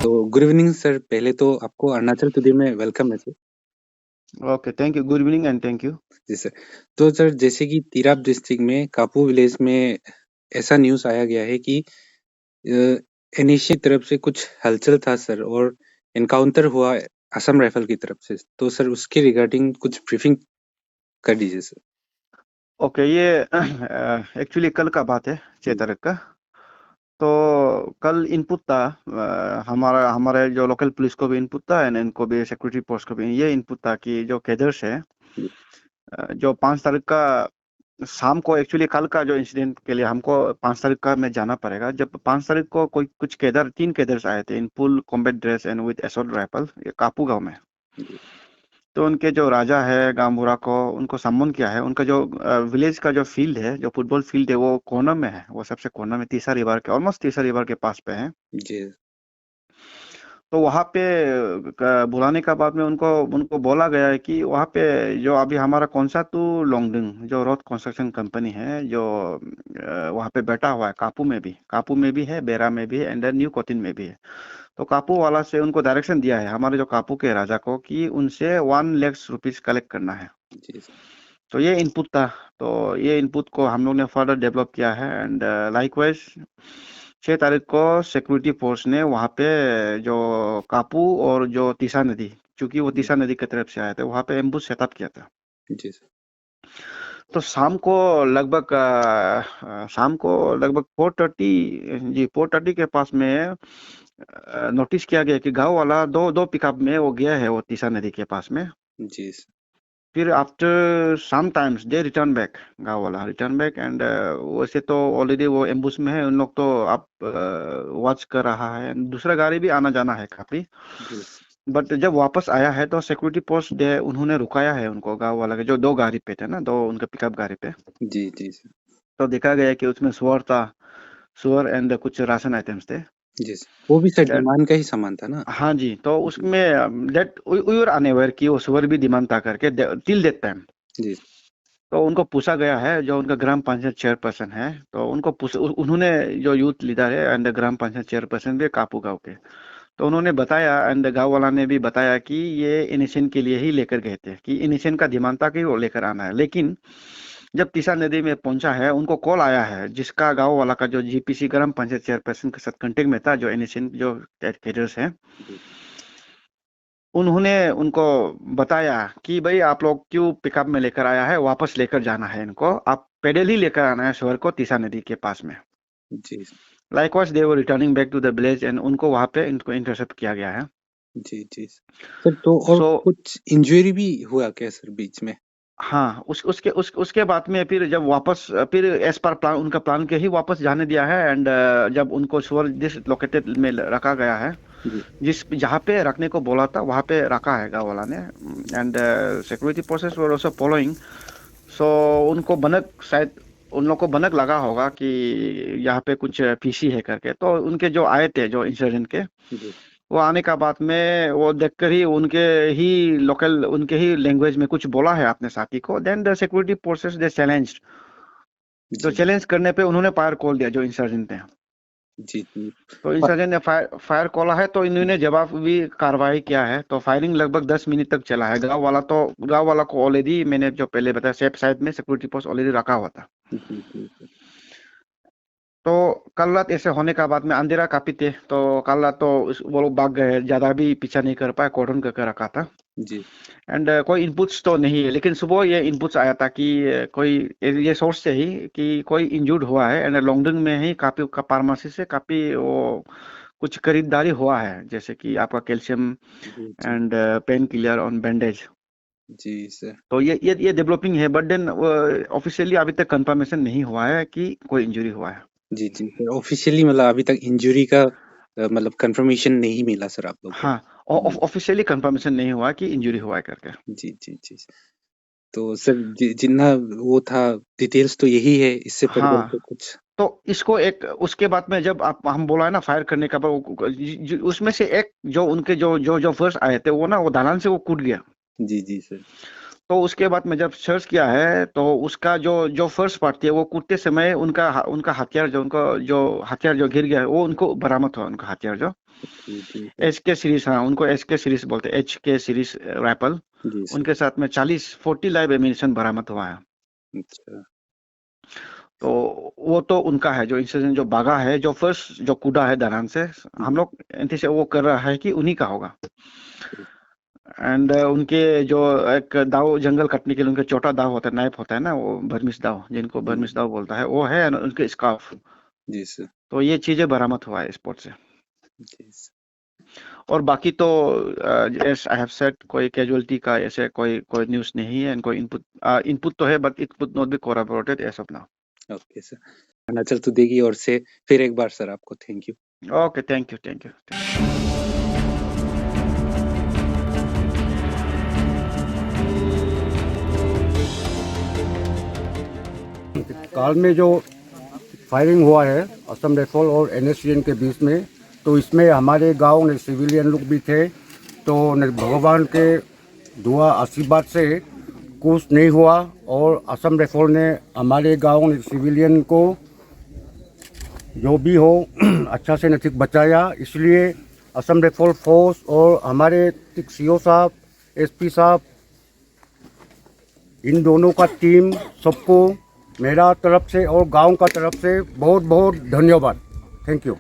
तो good evening sir, पहले तो आपको अरुणाचल टुडे में वेलकम है sir. Okay, thank you. Good evening and thank you. जी सर। तो सर जैसे कि तिराप डिस्ट्रिक्ट में कापू विलेज में ऐसा न्यूज़ आया गया है कि एनएसजी की तरफ से कुछ हलचल था सर, और एनकाउंटर हुआ असम राइफल की तरफ से। तो सर उसके रिगार्डिंग कुछ ब्रीफिंग कर दीजिए सर। ओके, ये एक्चुअली कल का बात है, 6 तारीख का। तो कल इनपुट था, हमारा हमारे जो लोकल पुलिस को भी इनपुट था एंड इनको भी सिक्योरिटी फोर्स को भी ये इनपुट था कि जो कैडर्स है, जो 5 तारीख का शाम को, एक्चुअली कल का जो इंसिडेंट के लिए हमको 5 तारीख का में जाना पड़ेगा। जब 5 तारीख को कोई कुछ कैडर 3 कैडर्स आए थे in full combat dress and with assault rifle, ये कापू गांव में। तो उनके जो राजा है गांवबुढ़ा को उनको सम्मन किया है। उनका जो विलेज का जो फील्ड है, जो फुटबॉल फील्ड है, वो कोना में है, वो सबसे कोना में तीसरा रिवर के ऑलमोस्ट तीसरा रिवर के पास पे है। जी तो वहां पे बुलाने का बाद में उनको उनको बोला गया है कि वहां पे जो अभी हमारा कोनसातु लोंगडिंग जो रोड कंस्ट्रक्शन कंपनी है, जो वहां पे बैठा हुआ है, कापू में भी है, बेरा में भी है एंड न्यू कोटिन में भी है। तो कापू वाला से उनको डायरेक्शन दिया है हमारे जो कापू के राजा को कि उनसे 1 लाख रुपीज कलेक्ट करना है। जी सर। तो ये इनपुट था। तो ये इनपुट को हम लोग ने फर्दर डेवलप किया है एंड लाइकवाइज 6 तारीख को सिक्योरिटी फोर्स ने वहाँ पे जो कापू और जो तीसा नदी, चूंकि वो तीसा नदी की तरफ से आए थे, वहाँ पे एम्बुश सेटअप किया था। जी सर। तो शाम को लगभग 4:30, जी 4:30 के पास में नोटिस किया गया कि गांव वाला दो दो पिकअप में वो गया है वो तीसा नदी के पास में। जी सर। फिर after some times they return back, गांव वाला रिटर्न बैक एंड वैसे तो ऑलरेडी वो एम्बुश में है, उन लोग तो आप वॉच कर रहा है, दूसरा गाड़ी भी आना जाना है काफी। जी बट जब वापस आया है तो सिक्योरिटी पोस्ट दे उन्होंने रुकाया है उनको, गांव वाला के जो दो गाड़ी पे थे ना, दो उनके पिकअप गाड़ी पे। जी जी सर। तो देखा गया कि उसमें सुअर था, सुअर एंड कुछ राशन आइटम्स थे। जी सर, वो भी सर डिमांड का ही सामान था ना। हाँ जी, तो जी उसमें दैट वी वर अनअवेयर कि वो सुअर भी डिमांड था करके टिल दैट टाइम। जी तो उनको पूछा गया है, जो उनका ग्राम पंचायत चेयरपर्सन है, तो उनको उन्होंने, जो यूथ लीडर है एंड ग्राम पंचायत चेयरपर्सन भी कापू गांव के, तो उन्होंने बताया एंड गांव वाला ने भी बताया कि ये इनिशियन के लिए ही लेकर गए थे, कि इनिशियन का डिमांड था कि वो लेकर आना है। लेकिन जब तीसा नदी में पहुंचा है, उनको कॉल आया है, जिसका गांव वाला का जो जीपीसी ग्राम पंचायत चेयरपर्सन के साथ कांटेक्ट में था, जो इनिशियन जो कैडर्स है, जी उन्होंने उनको बताया कि भाई आप लोग क्यों पिकअप में लेकर आया है, वापस लेकर जाना है इनको, आप पैदल ही लेकर आना है शहर को तीसा नदी के पास में। जी likewise they were returning back to the village and उनको वहां पे इनको इंटरसेप्ट किया गया है। जी जी सर। तो और सो कुछ इंजरी भी हुआ क्या सर बीच में? हाँ, उसके बाद में फिर जब वापस, फिर एज पर प्लान, उनका प्लान के ही वापस जाने दिया है एंड जब उनको सुअर जिस लोकेटेड में रखा गया है, जी जिस जहाँ पे रखने को बोला था वहाँ पे रखा है गाँव वाला ने and security process were also following. So उनको बनक, शायद उन लोग को बनक लगा होगा कि यहाँ पे कुछ पीसी है करके, तो उनके जो आए थे जो इंसिडेंट के, जी वो आने का बाद में वो देखकर ही उनके ही लोकल, उनके ही लैंग्वेज में कुछ बोला है अपने साथी को, then the security forces they challenged. तो जी चैलेंज करने पे उन्होंने फायर कॉल दिया जो इंसर्जेंट थे। जी जी। तो और इंसर्जेंट ने फायर कॉला है, तो इन्होंने जवाब भी कार्रवाई किया है। तो फायरिंग लगभग 10 मिनट तक चला है। गांव वाला को ऑलरेडी मैंने जो पहले बताया, सेफ साइड में सिक्योरिटी पोस्ट ऑलरेडी रखा हुआ था। जी जी तो कल रात ऐसे होने का बाद में अंधेरा काफी थे, तो कल रात तो वो लोग भाग गए, ज्यादा भी पीछा नहीं कर पाए, कॉर्डन करके रखा था जी एंड कोई इनपुट्स तो नहीं है। लेकिन सुबह ये इनपुट्स आया था कि कोई, ये सोर्स से ही कि कोई इंजर्ड हुआ है एंड लॉन्गडिंग में ही काफी फार्मेसी से काफी वो कुछ खरीदारी हुआ है, जैसे कि आपका कैल्शियम जी जी and pain killer on bandage. जी सर। तो ये डेवलपिंग है, बट देन ऑफिशियली अभी तक कंफर्मेशन नहीं हुआ है कि कोई इंजरी हुआ है। जी जी सर, ऑफिशियली मतलब अभी तक इंजरी का मतलब कंफर्मेशन नहीं मिला सर आप लोग को। हाँ, जी ऑफिशियली कंफर्मेशन नहीं हुआ कि इंजरी हुआ है करके। जी जी जी। तो सर जितना वो था, डिटेल्स तो यही है, इससे फर्दर तो हाँ, कुछ। तो इसको एक, उसके बाद में जब आप हम बोला है ना फायर करने का, उसमें से एक जो उनके जो जो जो फर्स्ट आए थे वो ना, वो दालान से वो कूद गया। जी जी सर। तो उसके बाद मैं जब सर्च किया है तो उसका जो जो फर्स्ट पार्ट थी वो कूदते समय उनका उनका हथियार जो हथियार जो गिर गया है वो उनको बरामद हुआ, उनका हथियार जो जी, ठीक है। एच के सीरीज, हाँ उनको एच के सीरीज बोलते हैं, एच के सीरीज राइफल। जी सर। उनके साथ में 40 लाइव एमिनेशन बरामद हुआ है। अच्छा। तो वो तो उनका है जो इंसिडेंट जो भागा है, जो फर्स्ट जो कूदा है दरान से, हम लोग एंटिसिपेट वो कर रहा है कि उन्हीं का होगा। एंड उनके जो एक दाव जंगल कटने के लिए उनके छोटा दाव होता है, नाइफ होता है ना, वो बर्मिस दाव, जिनको बर्मिस दाव बोलता है, वो है, उनके स्कार्फ। जी सर। तो ये चीजें बरामद हुआ है स्पॉट से। जी सर। और बाकी तो एस आई हैव सेड कोई कैजुअलिटी का ऐसे कोई कोई न्यूज़ नहीं है, कोई इनपुट तो है but it could not be corroborated as of now. Okay sir. Arunachal today की ओर से फिर एक बार सर आपको thank you. Okay, thank you, thank you. काल में जो फायरिंग हुआ है असम राइफल और एनएससीएन के बीच में, तो इसमें हमारे गांव में सिविलियन लोग भी थे। तो भगवान के दुआ आशीर्वाद से कुछ नहीं हुआ और असम राइफल ने हमारे गांव में सिविलियन को जो भी हो अच्छा से नतीक बचाया। इसलिए असम राइफल फोर्स और हमारे सीओ साहब, एसपी साहब, इन दोनों का टीम, सबको मेरा तरफ से और गांव का तरफ से बहुत बहुत धन्यवाद। Thank you.